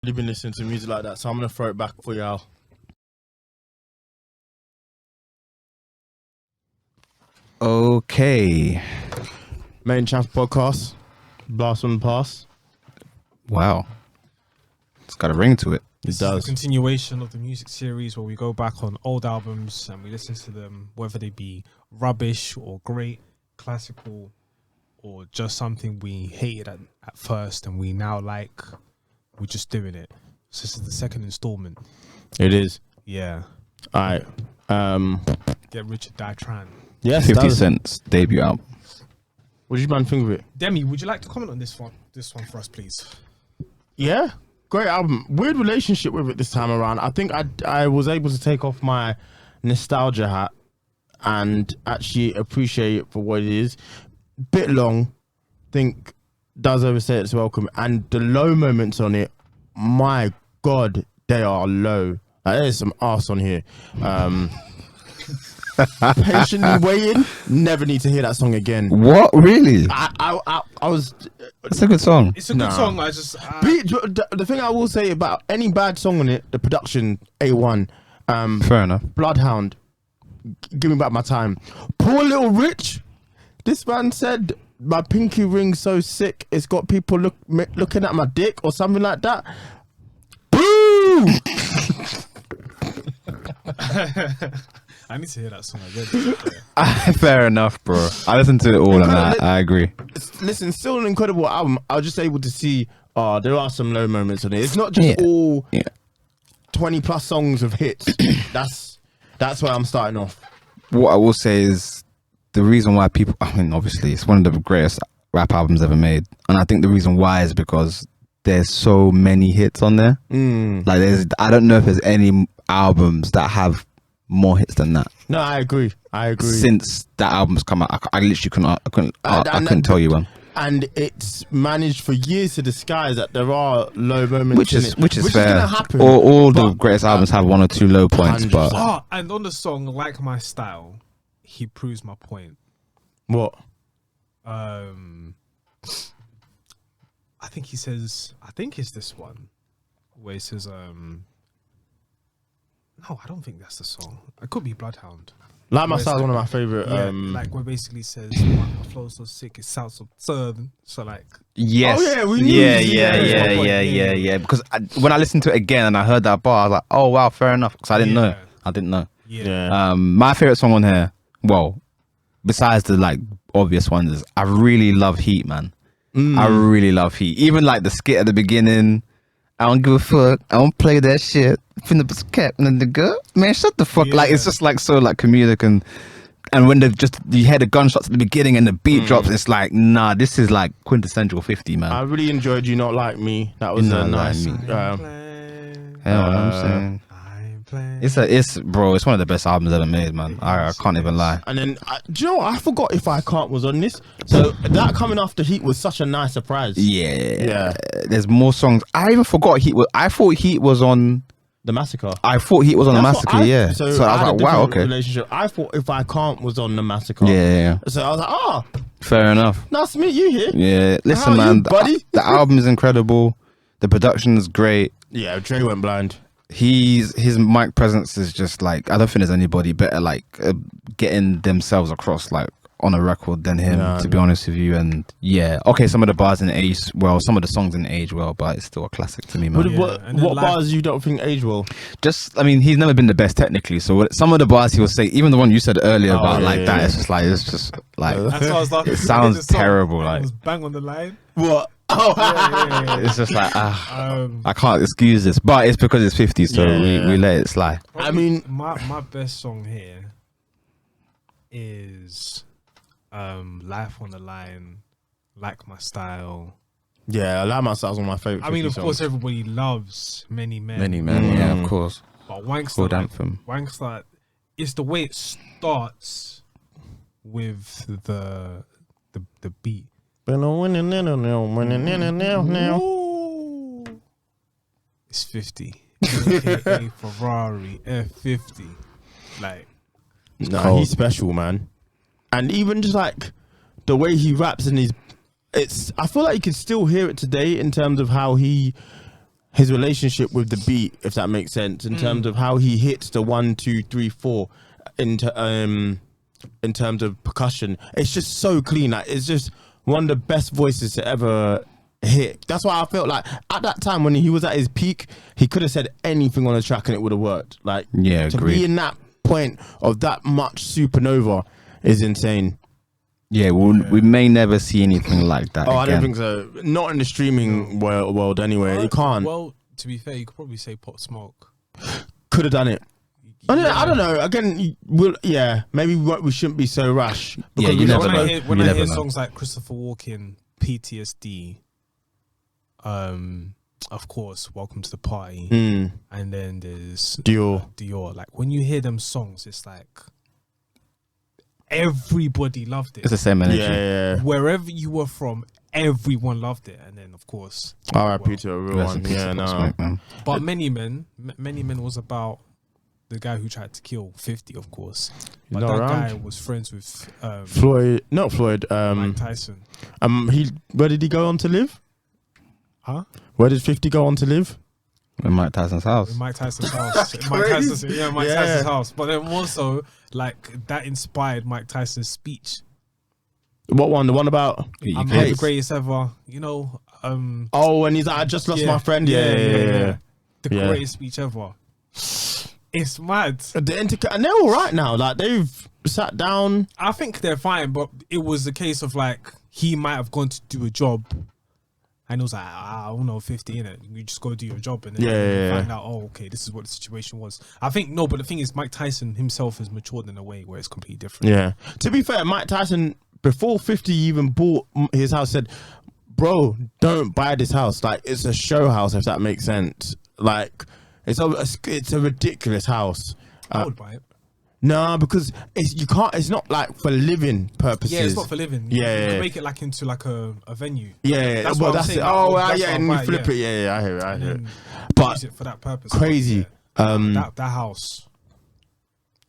Really been listening to music like that, so I'm gonna throw it back for y'all. Okay. Main Chaff podcast, blast from the past. Wow. It's got a ring to it. It This does. is the continuation of the music series where we go back on old albums and we listen to them, whether they be rubbish or great, classical, or just something we hated at first and we now like. We're just doing it. So this is the second installment. It is. Yeah. All right. Get Richard Die Tryin. Yes. 50 Cent's debut album. What did you man think of it? Demi, would you like to comment on this one? This one for us, please. Yeah, great album. Weird relationship with it this time around. I think I was able to take off my nostalgia hat and actually appreciate it for what it is. Bit long, think does overstay its welcome, and the low moments on it, my God, they are low. There's some arse on here. Patiently waiting. Never need to hear that song again. What? Really? I was. That's a good song. It's a good song. I just The thing I will say about any bad song on it, the production A1. Fair enough. Bloodhound, give me back my time. Poor Little Rich. This man said my pinky ring's so sick it's got people looking at my dick or something like that. Boo! I need to hear that song again. Fair enough, bro. I listened to it all and I agree. Listen, still an incredible album. I was just able to see there are some low moments on it. It's not just all 20 plus songs of hits. That's where I'm starting off. What I will say is the reason why people, I mean, obviously it's one of the greatest rap albums ever made. And I think the reason why is because there's so many hits on there. Like I don't know if there's any albums that have more hits than that. No, I agree. Since that album's come out, I literally couldn't tell you one. And it's managed for years to disguise that there are low moments Which is fair. Gonna happen, all the greatest albums have one or two low points, 100%. but And on the song Like My Style, he proves my point. What? I think he says, I think it's this one where he says, no, I don't think that's the song. It could be Bloodhound. Like My Style's one of my favorite. Like where basically says, my flow so sick, it sounds so southern. So like, yes, Oh, yeah, we knew yeah. Because when I listened to it again and I heard that bar, I was like, oh wow, fair enough. Because I didn't know. yeah. My favorite song on here, well, besides the like obvious ones, is I really love Heat, man. I really love Heat. Even like the skit at the beginning. I don't give a fuck. I don't play that shit. Finna put cap and the girl, man, shut the fuck. Like it's just like so like comedic and when you hear the gunshots at the beginning and the beat drops, it's like nah, this is like quintessential 50, man. I really enjoyed You Not Like Me. That was a nice. Hell, I'm saying. It's one of the best albums ever made, man. I can't even lie. And then, do you know what? I forgot If I Can't was on this. So that coming after Heat was such a nice surprise. Yeah. There's more songs. I even forgot Heat was. I thought Heat was on The Massacre. I thought Heat was on The Massacre. Yeah. So I was like, wow, okay. Relationship. I thought If I Can't was on The Massacre. Yeah. So I was like, Fair enough. nice to meet you here. Yeah. Listen, How are man, you, buddy? the album is incredible. The production is great. Yeah, Dre went blind. His mic presence is just like, I don't think there's anybody better like getting themselves across like on a record than him, to be honest with you. And yeah, okay, some of the bars didn't age well, some of the songs didn't age well, but it's still a classic to me, man. What bars you don't think age well? Just, I mean, he's never been the best technically, so some of the bars he will say, even the one you said earlier about that, it's just like that's what I was laughing. It sounds terrible. Like, was bang on the line. What? It's just like I can't excuse this, but it's because it's 50, so we let it slide. I mean, my best song here is Life on the Line, Like My Style. Yeah, Like My Style's one of my favorite. I mean, of course, songs. everybody loves Many Men. Many Men, yeah, of course. But Wankster, Anthem. Wankster, it's the way it starts with the beat. It's 50. AKA Ferrari F50. Like, nah, he's special, man. And even just like the way he raps and I feel like you can still hear it today in terms of how he his relationship with the beat, if that makes sense, in terms of how he hits the 1, 2, 3, 4 in terms of percussion. It's just so clean. Like, it's just one of the best voices to ever hit. That's why I felt like at that time when he was at his peak, he could have said anything on the track and it would have worked. Like, to be in that point of that much supernova is insane. Yeah, we may never see anything like that. Oh, again. I don't think so. Not in the streaming world anyway. You can't. Well, to be fair, you could probably say Pop Smoke. Could have done it. I don't know. Again, maybe we shouldn't be so rash. Yeah, you never know. When I hear songs like Christopher Walken, PTSD, of course, Welcome to the Party, and then there's Dior. Like, when you hear them songs, it's like everybody loved it. It's the same energy. Yeah. Wherever you were from, everyone loved it. And then, of course, R.I.P. to a real one. Yeah, no. Smoke, man. But Many Men was about the guy who tried to kill 50, of course. But that guy was friends with Not Floyd. Mike Tyson. Where did he go on to live? Huh? Where did 50 go on to live? In Mike Tyson's house. In Mike Tyson's house. Tyson's house. But then also, like, that inspired Mike Tyson's speech. What one? The one about I'm not the greatest ever. You know. And he's like, I just lost my friend. Yeah. The greatest speech ever. It's mad. And they're all right now. Like, they've sat down. I think they're fine, but it was a case of like he might have gone to do a job. And it was like, I don't know, 50 in it. You just go do your job and then you find out, oh, okay, this is what the situation was. I think, no, but the thing is, Mike Tyson himself has matured in a way where it's completely different. Yeah. To be fair, Mike Tyson, before 50 even bought his house, said, bro, don't buy this house. Like, it's a show house, if that makes sense. Like, it's a ridiculous house. I would buy it. No, because it's not like for living purposes. Yeah, it's not for living. You can make it like into like a venue. Yeah, that's well, what I'm that's saying. it. Oh, That's yeah, and you flip it. Yeah, I hear it. But use it for that purpose. Crazy. That house.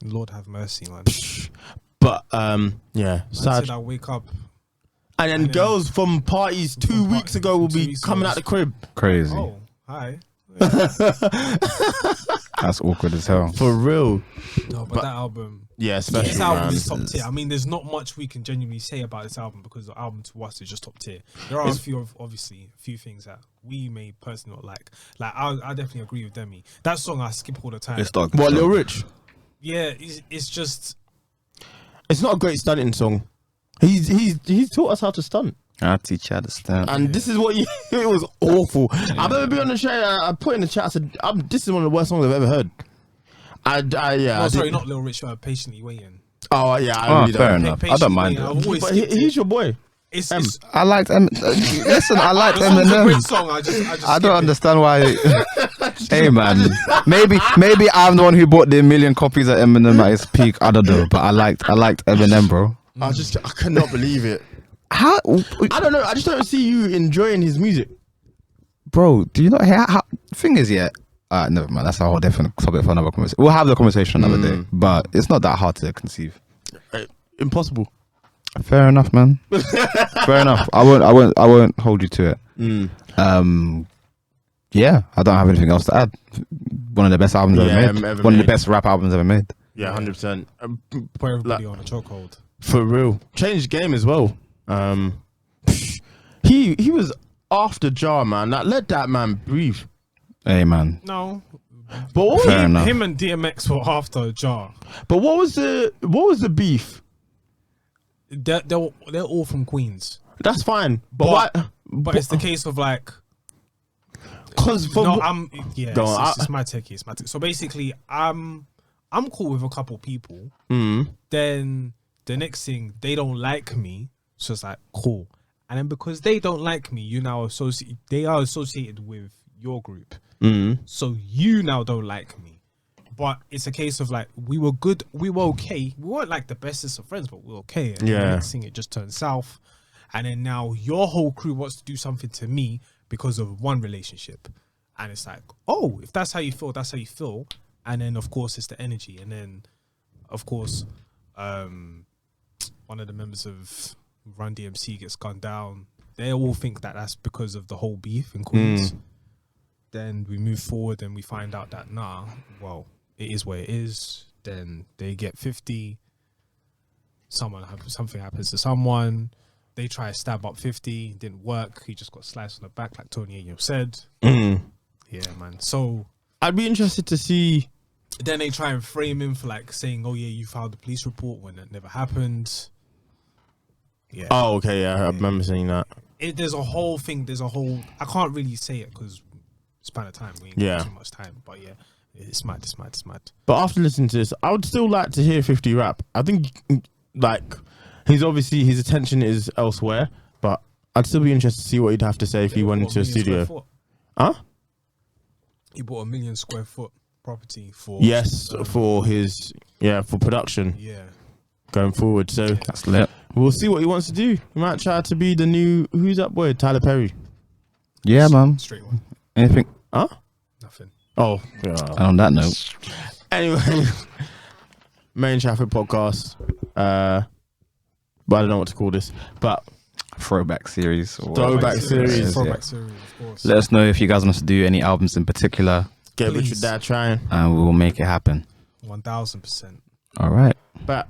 Lord have mercy, man. But yeah, sad. I wake up. And then girls from parties 2 weeks ago will be coming out the crib. Crazy. Oh, hi. That's awkward as hell. For real. No, but that album. Yeah, especially. This album is top tier. I mean, there's not much we can genuinely say about this album because the album to us is just top tier. There are a few things that we may personally not like. Like, I definitely agree with Demi. That song I skip all the time. It's not What, Lil Rich? Yeah, it's just. It's not a great stunting song. He's taught us how to stunt. I'll teach you how to stunt. And this is what it was awful. I remember being on the show. I put in the chat. I said, "This is one of the worst songs I've ever heard." Sorry, not Lil Rich. Patiently Waiting. Oh yeah, fair enough. I don't mind it. But he's your boy. I liked listen, I liked Eminem. Great song. I don't understand why. Hey man, maybe I'm the one who bought the 1 million copies of Eminem at his peak. I don't know, but I liked Eminem, bro. I cannot believe it. How? I don't know. I just don't see you enjoying his music, bro. Do you not hear? Thing is, yeah. Never mind. That's a whole different topic for another conversation. We'll have the conversation another day. But it's not that hard to conceive. Impossible. Fair enough, man. Fair enough. I won't hold you to it. Yeah, I don't have anything else to add. One of the best albums ever made. One of the best rap albums ever made. Yeah, 100%. Put everybody on a chokehold. For real. Changed the game as well. He was after Jar, man. That let that man breathe. Hey, man. No. But him and DMX were after Jar. But what was the beef? They're all from Queens. That's fine. But it's the case of like, because it's my techie. It's my techie. So basically, I'm cool with a couple people. Then the next thing, they don't like me. So it's like, cool. And then because they don't like me, they are associated with your group. So you now don't like me. But it's a case of like, we were good, we were okay. We weren't like the bestest of friends, but we were okay. And the next thing, it just turned south. And then now your whole crew wants to do something to me because of one relationship. And it's like, oh, if that's how you feel, that's how you feel. And then, of course, it's the energy. And then, of course, one of the members of Run DMC gets gunned down. They all think that that's because of the whole beef in Queens. Then we move forward and we find out that it is what it is. Then they get 50. Something happens to someone. They try to stab up 50. Didn't work. He just got sliced on the back, like Tony Ayo said. Mm. Yeah, man. So I'd be interested to see. then they try and frame him for like saying, "Oh yeah, you filed a police report when it never happened." Yeah. Oh, okay, yeah, I remember saying that. There's a whole thing. I can't really say it because span of time. We ain't got too much time. But yeah, it's mad. But after listening to this, I would still like to hear 50 rap. I think, like, his attention is elsewhere, but I'd still be interested to see what he'd have to say if he went into a studio. Huh? He bought 1 million square foot property for for production. Yeah. Going forward, so That's lit. we'll see what he wants to do. He might try to be the new who's that boy, Tyler Perry. Yeah, man. Straight one. Anything? Huh? Nothing. Oh, And on that note, anyway, main traffic podcast. But I don't know what to call this. But throwback series. Or Throwback series. Throwback series, of course. Let us know if you guys want us to do any albums in particular, get rich Please. with that Tryin. and we will make it happen. 1000%. All right. But